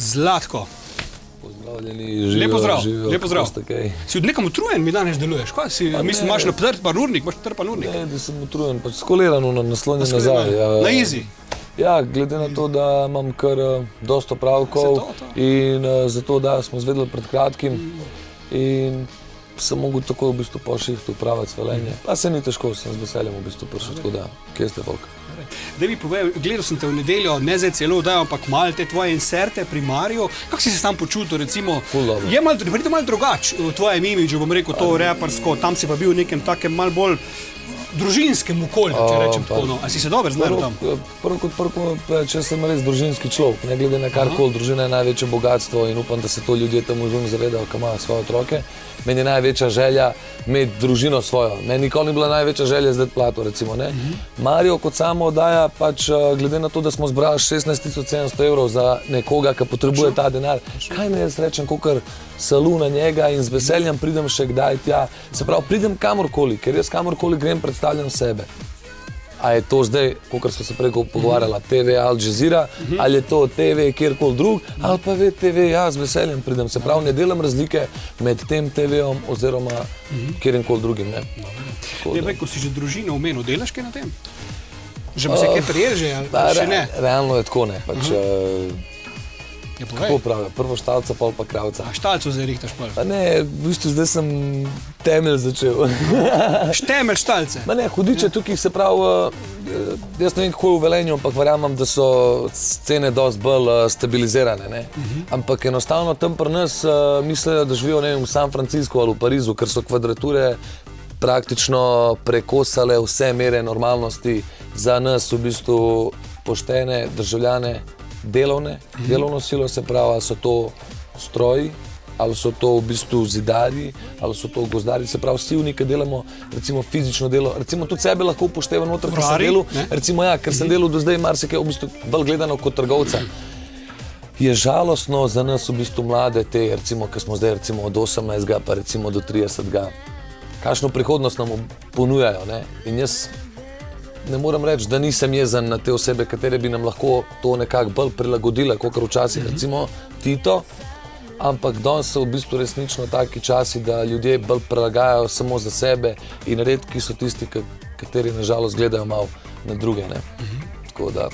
Zlatko. Pozdravljeni, živijo. Lep pozdrav. Si od nekam utrujen, mi danes deluješ? Kaj si, mislim, imaš natrpan urnik, Ne, da sem utrujen, pač skoliran, naslonjen nazaj. Na easy. Ja, glede na to, da imam kar dosta opravkov in zato, da smo zvedeli pred kratkim in sem mogel tako v bistvu po šihtu upraviti Velenje. Pa se ni težko, sem z veseljem v bistvu prišel, tako da, kje ste folk? Da mi povej, gledal sem te v nedeljo, ne zdaj celo vdajo, ampak malo te tvoje inserte pri Mariju. Kako si se tam počutil, recimo? Je malo drugač v tvojem imidžu, bom rekel, to repersko, tam si pa bil v nekem takem malo bolj družinskem okolju, če rečem tako, no. A si se dobro znašel tam? Prvo, če sem res družinski človek, ne glede na karkoli, družina je največje bogatstvo in upam, da se to ljudje tam v zavedajo, ko imajo svoje otroke. Meni je največja želja imeti družino svojo. Meni nikoli ni bila največja želja zdaj plato, recimo, ne. Mario kot samo oddaja, pač glede na to, da smo zbrali 16.700 € za nekoga, ki potrebuje ta denar, kaj ne jaz rečem, kakor salu na njega in z veseljem pridem še kdaj tja. Se pravi, pridem kamorkoli, ker jaz kamorkoli grem, predstavljam sebe. A je to zdaj, kakor smo se prej pogovarjala, TV Al Jazeera, ali je to TV kjerkoli drug, ali pa TV, ja, z veseljem pridem. Se pravi, ne delam razlike med tem TV-om oziroma kjerkoli drugim, ne. Ko si že družino omenil, delaš kaj na tem? Že bi se kaj prijel že, ali še ne? Realno je tako, ne, pač... Kako pravijo, prvo štalca, pol pa kravca. A štalco zdaj rihtaš pol? Ne, v bistvu zdaj sem temelj začel. Temelj štalce? Ne, hudiče tukaj, se pravi, jaz ne vem, kako je v Velenju, ampak verjamem, da so cene dosti bolj stabilizirane, ne. Ampak enostavno tam pri nas mislijo, da živijo, ne vem, v San Franciscu ali v Parizu, ker so kvadrature praktično prekosale vse mere normalnosti za nas v bistvu poštene državljane, delovno silo, se pravi, ali so to stroji, ali so to v bistvu zidarji, ali so to gozdarji, se pravi, vsi ki delamo, recimo fizično delo, recimo tudi sebe lahko upoštevam noter, ker sem delal, recimo ja, ker sem delal do zdaj marsikaj v bistvu bolj gledano kot trgovca. Je žalostno za nas v bistvu mlade te, recimo, ki smo zdaj recimo od 18. pa recimo do 30. Kakšno prihodnost nam ponujajo, ne, in jaz ne moram reči, da nisem jezen na te osebe, katere bi nam lahko to nekako bolj prilagodile, kakor včasih, recimo Tito, ampak danes so v bistvu resnično taki časi, da ljudje bolj prilagajajo samo za sebe in redki so tisti, kateri nažalost gledajo malo na druge, ne. Tako da,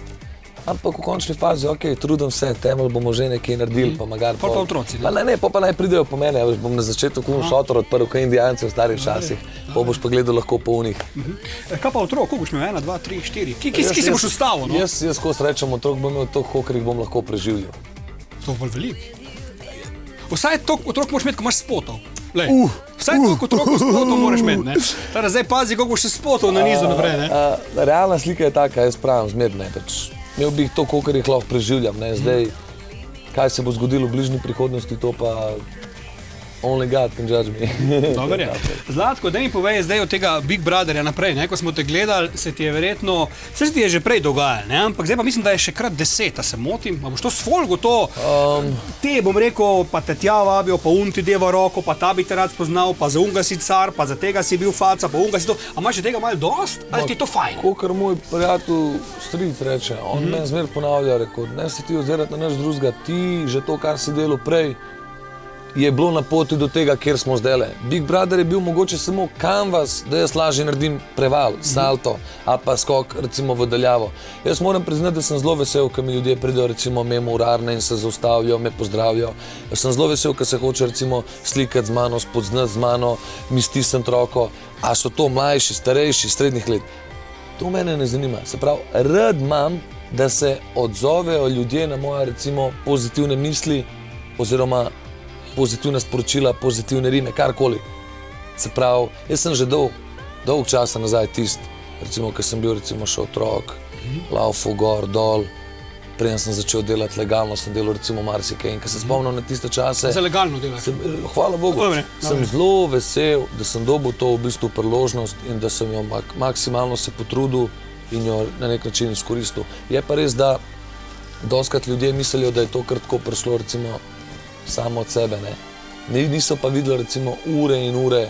ampak v končni fazi, okej, trudim se, temelj bomo že nekaj naredili, pa magar pa otroci, ne? Pa naj pridejo po mene, bom na začetku šotor odprl, kaj Indijanci v starih časih, pa boš pa gledal lahko po unih. Kaj pa otrok, koliko boš imel? 1, 2, 3, 4? Kje si boš ustavil, no? Jaz ko srečam otrok, bom imel toliko, kolikor jih bom lahko preživljal. To bolj veliko. Vsaj toliko otrok moraš imeti, ko imaš spotov. Vsaj toliko otrok spotov moraš imeti, ne? Teda zdaj pazi, koliko boš še spotov na nizu naprej, ne? Realna slika je taka, jaz pravim zmerno, pač imel bi to, kolikor jih lahko preživljam, ne, zdaj, kaj se bo zgodilo v bližnji prihodnosti, to pa only God can judge me. Dobar je. Zlatko, da mi povej zdaj od tega Big Brotherja naprej, ne, ko smo te gledali, se ti je verjetno, vse se ti je že prej dogajalo, ne, ampak zdaj pa mislim, da je še krat 10, a se motim, a boš to s folgo to, te bom rekel, pa te tja vabijo, pa ti deva roko, pa ta bi te rad spoznal, pa za unga si car, pa za tega si bil faca, pa unga si to, a imaš že tega malo dost, ali ti je to fajn? Kakor moj prijatelj Street reče, on meni zmer ponavlja, rekel, ne se ti ozirati na naš drugega, ti že to, kar si delal prej, je bilo na poti do tega, kjer smo zdajle. Big Brother je bil mogoče samo kanvas, da jaz lažje naredim preval, salto, ali pa skok recimo v daljavo. Jaz moram priznati, da sem zelo vesel, ko mi ljudje pridejo recimo mimo urarne in se zaustavijo, me pozdravijo. Jaz sem zelo vesel, ko se hoče recimo slikati z mano, spoznati z mano, mi stisniti roko. A so to mlajši, starejši, srednjih let? To mene ne zanima. Se pravi, rad imam, da se odzovejo ljudje na moje recimo pozitivne misli oziroma pozitivna sporočila, pozitivne rime, karkoli. Se pravi, jaz sem že dolg časa nazaj tist, recimo, ko sem bil recimo še otrok, laufal gor, dol, preden sem začel delati legalno, sem delal recimo marsikaj in ko se spomnim na tiste čase... Za legalno delaš? Hvala Bogu, sem zelo vesel, da sem dobil to v bistvu priložnost in da sem jo maksimalno se potrudil in jo na nek način izkoristil. Je pa res, da dostikrat ljudje mislijo, da je to kar tako prišlo recimo samo od sebe, ne. Niso pa videli recimo ure in ure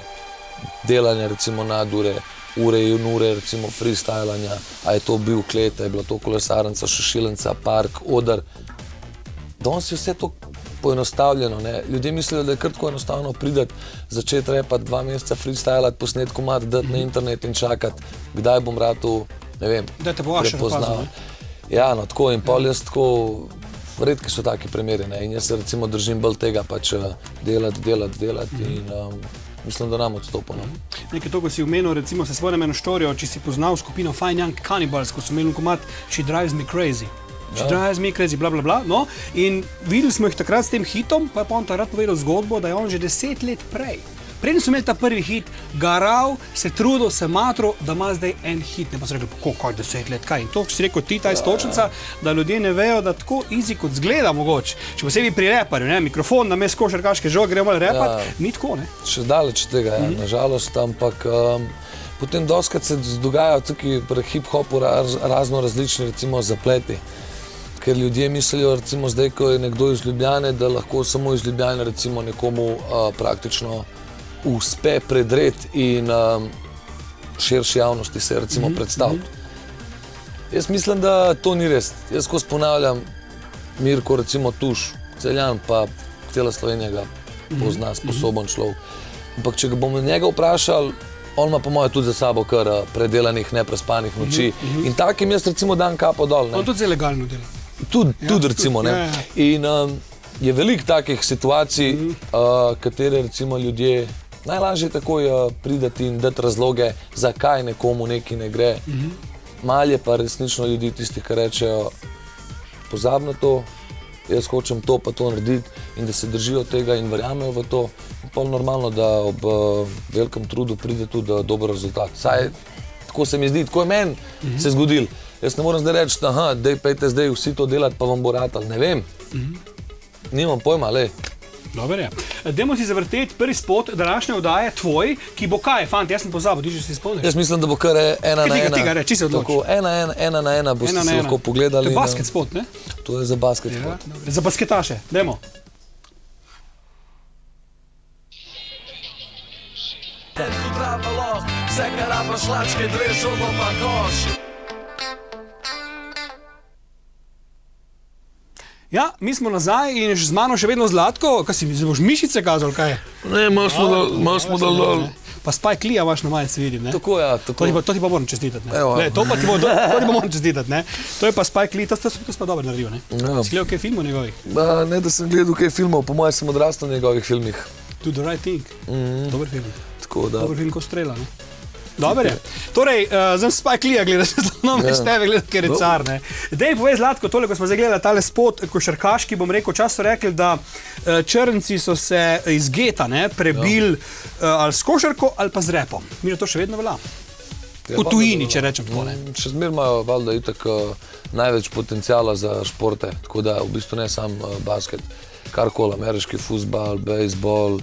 delanja, recimo nadure, ure in ure recimo freestylanja, a je to bil klet, a je bila to kolesarnica, šešilnica, park, oder. danes je vse to poenostavljeno. Ne? Ljudje mislijo, da je kar tako enostavno priti, začeti repati 2 meseca freestylati, posnet komad, dati na internet in čakati, kdaj bom ratu, ne vem, prepoznal. Ja, no, tako in pol jaz tako, redki so taki primeri, ne? In jaz se recimo držim bolj tega, pač delati in mislim, da nam odstopamo. Nekaj to, ko si omenil, recimo se spomnim eno štorijo, če si poznal skupino Fine Young Cannibals, ko so imeli komad She Drives Me Crazy. She Drives Me Crazy, bla, bla, bla. No? In videli smo jih takrat s tem hitom, pa je pa on takrat povedal zgodbo, da je on že 10 let prej. Preden so imeli ta prvi hit, garal, se trudil, se matro, da ima zdaj en hit. Ne pa so rekli, kaj 10 let, kaj? In to, če si rekel ti, ta istočnica, da ljudje ne vejo, da tako easy kot zgleda mogoče. Če posebej pri reparju, ne, mikrofon na mes košarkaške žoge, gremo malo repat, ni tako, ne? Še daleč tega, nažalost, ampak potem doskrat se dogajajo tukaj pri hip-hopu razno različni, recimo, zapleti. Ker ljudje mislijo, recimo zdaj, ko je nekdo iz Ljubljane, da lahko samo iz Ljubljane recimo nekomu praktično uspe predreti in širši javnosti se recimo predstaviti. Jaz mislim, da to ni res. Jaz ko ponavljam, Mirko recimo Tuš, Celjan, pa cela Slovenija ga pozna, sposoben človek. Ampak če ga bomo njega vprašali, on ima po moje tudi za sabo kar predelanih, neprespanih noči. In takim jaz recimo dan kapo dol. On tudi zelo legalno dela. Tudi recimo, ne. In je veliko takih situacij, katere recimo ljudje najlažje takoj pridati in dati razloge, zakaj nekomu nekaj ne gre. Malo je pa resnično ljudi tistih, ki rečejo, pozabi na to, jaz hočem to pa to narediti in da se držijo tega in verjamejo v to. Pol normalno, da ob velikem trudu pride tudi dober rezultat. Saj, tako se mi zdi, tako je meni se zgodilo. Jaz ne moram zdaj reči, daj pejte zdaj vsi to delati, pa vam bo ratalo. Ne vem. Nimam pojma, lej. Dober je. Dajmo si zavrteti prvi spot današnje oddaje, tvoj, ki bo kaj, fant, jaz sem pozabil, ti že si spomniš. Jaz mislim, da bo kar 1 na 1. Tega reči, se odloči. Tako, 1 na 1 boste si lahko pogledali. To je basket spot, ne? To je za basket spot. Za basketaše, dajmo. Tu trava loh, vse kar rabaš lačke, dreš žogo pa koš. Ja, mi smo nazaj in z mano še vedno Zlatko. Kaj si, boš mišice kazal, kaj je? Ne, malo smo dal dol. Pa Spike Lee vaš na majici vidim, ne? Tako, ja, tako. To ti pa moram čestitati, ne? Ne, to ti pa moram čestitati, ne? To je pa Spike Lee, to si pa dobro naredil, ne? Ja. Si gledal kaj filmov njegovih? Ne, da sem gledal kaj filmov, po mojem sem odrastel v njegovih filmih. Do the right thing. Dober film. Tako, da. Dober film, ko strela, ne? Dober je. Torej, zdaj Spike Lee gledaš, zelo veš tebe gledati, ker je car, ne? Dej povej Zlatko, tole, ko smo zdaj gledali tale spot košarkaški, bom rekel, čas so rekli, da črnci so se iz geta, ne, prebili ali s košarko ali pa z repom. Mi to še vedno velja. V tujini, če rečem tako, ne. Še zmer imajo valjda itak največ potencijala za športe, tako da v bistvu ne sam basket, karkoli, ameriški fuzbal, bejzbol,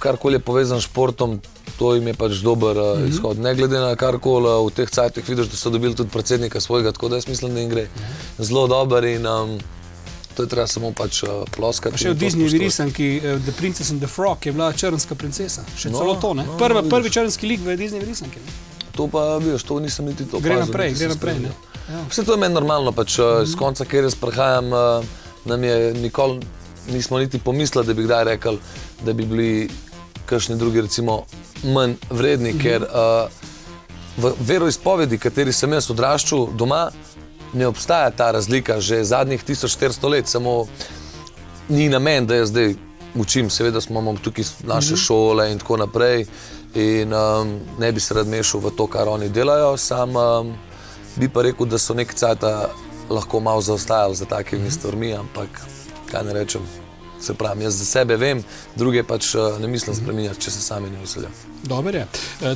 karkoli je povezan s športom, to jim je pač dober izhod. Ne glede na karkoli, v teh cajtih vidiš, da so dobili tudi predsednika svojega, tako da jaz mislim, da jim gre zelo dober in to je treba samo pač ploskati. Še v Disneyjevi risanki The Princess and the Frog je bila črnska princesa. Še celo to, ne? Prvi črnski lik v Disneyjevi risanki. To pa, vidiš, to nisem niti to pazil. Gre Pazil, naprej, ne? Vse to je meni normalno, pač iz konca, kjer jaz prihajam, nam je nikoli nismo niti pomislili, da bi kdaj rekli, da bi bili kakšni drugi recimo manj vredni, ker v veroizpovedi, kateri sem jaz odraščal doma, ne obstaja ta razlika že zadnjih 1400 let, samo ni namen, da jaz zdaj učim, seveda smo imamo tukaj naše šole in tako naprej in ne bi se rad mešal v to, kar oni delajo, sam bi pa rekel, da so nekaj cajta lahko malo zaostajali za takimi stvarmi, ampak kaj ne rečem. Se pravim, jaz za sebe vem, druge pač ne mislim spreminjati, če se sami ne mislijo. Dober je.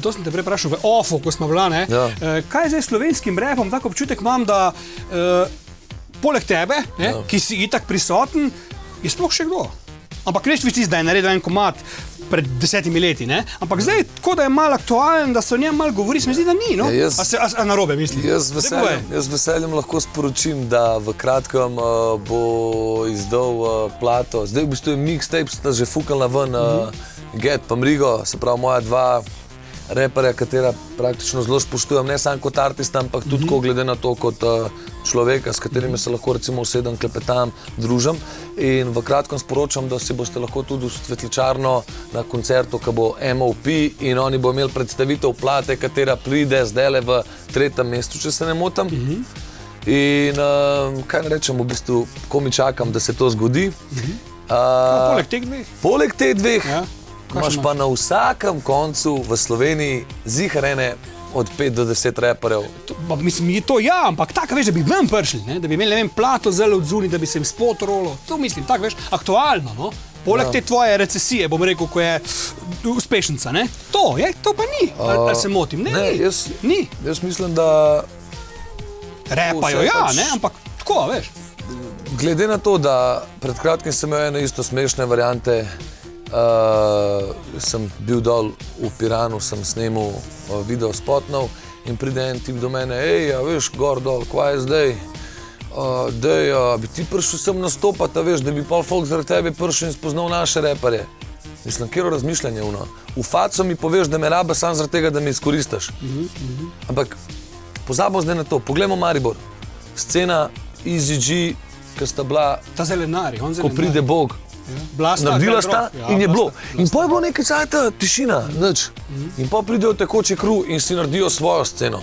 To sem te prej vprašal v ofu, ko smo bila, ne? Ja. Kaj je zdaj s slovenskim repom? Tak občutek imam, da poleg tebe, ne, ki si itak prisoten, je sploh še kdo. Ampak veš, da je naredil en komad pred 10 leti, ne? Ampak zdaj, tako da je malo aktualen, da se o njem malo govori, se mi zdi, da ni, no? A narobe mislim? Jaz veseljem lahko sporočim, da v kratkem bo izdal plato. Zdaj v bistvu je mixtape, sta že fukala ven Get pa Mrigo, se pravi moja dva reperja, katera praktično zelo spoštujem, ne samo kot artista, ampak tudi glede na to kot človeka, s katerimi se lahko recimo usedem, klepetam, družim. In v kratkem sporočam, da si boste lahko tudi v Svetličarno na koncertu, ki bo MOP, in oni bo imeli predstavitev plate, katera pride zdajle v 3. mesecu, če se ne motim. In kaj ne rečem, v bistvu, ko mi čakam, da se to zgodi. Poleg teh dveh? Poleg teh dveh Ja. imaš pa na vsakem koncu v Sloveniji zihrene od 5 do 10 reperjev. Mislim, je to ja, ampak tako veš, da bi ven prišli, ne? Da bi imeli, ne vem, plato zelo od zunaj, da bi se jim spot rolo. To mislim, tako veš, aktualno, no? Poleg te tvoje recesije, bom rekel, ko je uspešnica, ne? To pa ni. Ali se motim? Ne, ni. Jaz mislim, da Repajo, vse ja, pač- ne, ampak tako, veš. glede na to, da pred kratkim sem imel eno isto smešne variante, sem bil dol v Piranu, sem snemal video spotnov in pride en tip do mene, a veš, gor dol, kva je zdaj? Bi ti prišel sem nastopati, a veš, da bi pol folk zaradi tebe prišel in spoznal naše reperje. Mislim, kjero razmišljanje uno. V faco mi poveš, da me rabe samo zaradi tega, da me izkoristiš. Ampak pozabimo zdaj na to, poglejmo Maribor. Scena Easy G, ki sta bila, Ta zelenari, on ko zelenari. pride Bog, naredila sta in je bilo. In potem je bilo nekaj cajta, tišina, nič. In potem pridejo tekoči kruh in si naredijo svojo sceno.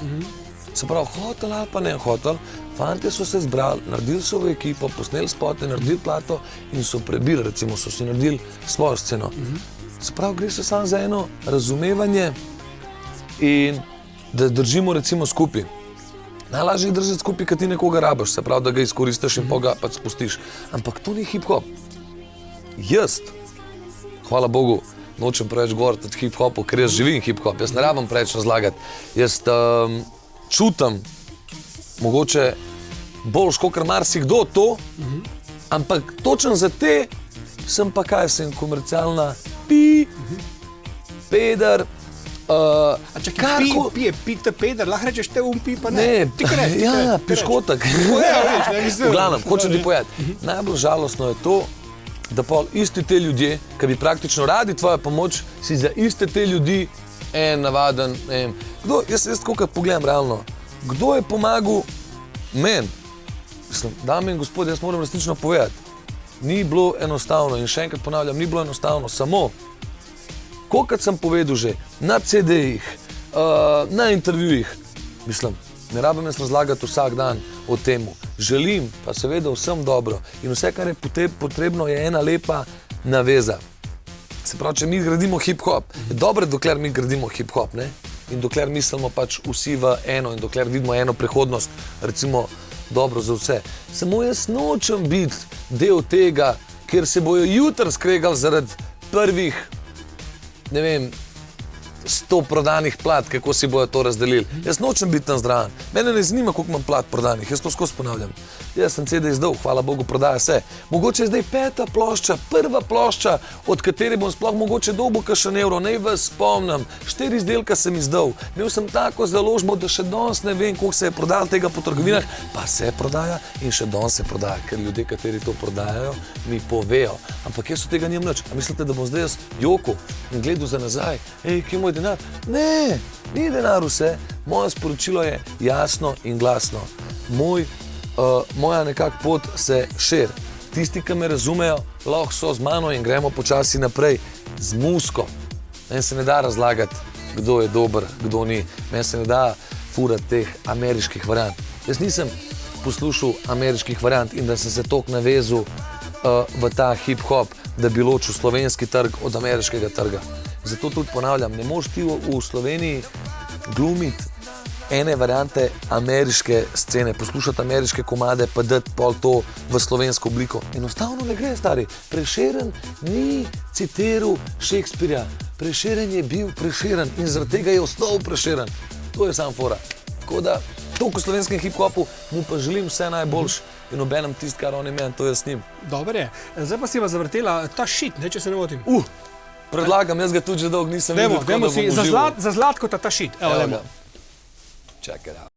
Se pravi, hotel ali pa ne hotel, fantje so se zbrali, naredili so v ekipo, posneli spote, naredili plato in so prebili, recimo so si naredili svojo sceno. Se pravi, gre se samo za eno razumevanje in da držimo recimo skupaj. Najlažje je držati skupaj, kad ti nekoga rabiš, se pravi, da ga izkoristiš in pa ga pač spustiš. Ampak to ni hip-hop. Jaz, hvala Bogu, nočem preveč govoriti od hip-hopu, ker jaz živim hip-hop, jaz ne rabim preveč razlagati. Jaz čutim, mogoče boljš, kakor marsikdo to, ampak točno za te sem pa kaj, sem komercialna peder, Pite Peder, lahko rečeš te pi pa ne. Ne, Ti kaj reči, ja, piškotek. V glavnem, hočem ti povedati. Najbolj žalostno je to, da pol isti te ljudje, ki bi praktično radi tvojo pomoč, si za iste te ljudi en navaden, ne vem. Jaz tako, kad pogledam realno, kdo je pomagal meni? Mislim, dame in gospodje, jaz moram resnično povedati, ni bilo enostavno in še enkrat ponavljam, ni bilo enostavno, samo kolikrat sem povedal že, na CD-jih, na intervjujih, mislim, ne rabim jaz razlagati vsak dan o temu. Želim pa seveda vsem dobro in vse, kar je potrebno, je ena lepa naveza. Se pravi, če mi gradimo hip-hop, je dobro, dokler mi gradimo hip-hop, ne? In dokler mislimo pač vsi v eno in dokler vidimo eno prihodnost, recimo, dobro za vse. Samo jaz nočem biti del tega, kjer se bojo jutri skregali zaradi prvih, ne vem, 100 prodanih plat, kako si bojo to razdelili. Jaz nočem biti tam zraven. Mene ne zanima, koliko imam plat prodanih, jaz to skozi ponavljam. Jaz sem CD izdal, hvala Bogu, prodaja se. Mogoče je zdaj 5. plošča, prva plošča, od katere bom sploh mogoče dobil kakšen evro, naj vas spomnim. 4 izdelka sem izdal. Imel sem tako založbo, da še danes ne vem, koliko se je prodalo tega po trgovinah, pa se prodaja in še danes se prodaja, ker ljudje, kateri to prodajajo, mi povejo. Ampak jaz od tega nimam nič. A mislite, da bom zdaj jaz jokal in gledal za nazaj? Kje je moj denar? Ne, ni denar vse. Moje sporočilo je jasno in glasno. Moja nekak pot se širi. Tisti, ki me razumejo, lahko so z mano in gremo počasi naprej z muziko. Meni se ne da razlagati, kdo je dober, kdo ni. Meni se ne da furati teh ameriških variant. Jaz nisem poslušal ameriških variant in da sem se toliko navezal v ta hip-hop, da bi ločil slovenski trg od ameriškega trga. Zato tudi ponavljam, ne moreš ti v Sloveniji glumiti ene variante ameriške scene, poslušati ameriške komade, pa dati pol to v slovensko obliko. Enostavno ne gre, stari. Prešeren ni citiral Shakespearea. Prešeren je bil Prešeren in zaradi tega je ostal Prešeren. To je sam fora. Tako da, toliko v slovenskem hip-hopu, mu pa želim vse najboljš in obenem tist, kar on je meni, to jaz s njim. Dober je. Zdaj pa si vas zavrtela ta shit, ne, če se ne motim. Predlagam, jaz ga tudi že dolgo nisem videl. Dajmo si za Zlatkota ta shit. Evo, Check it out.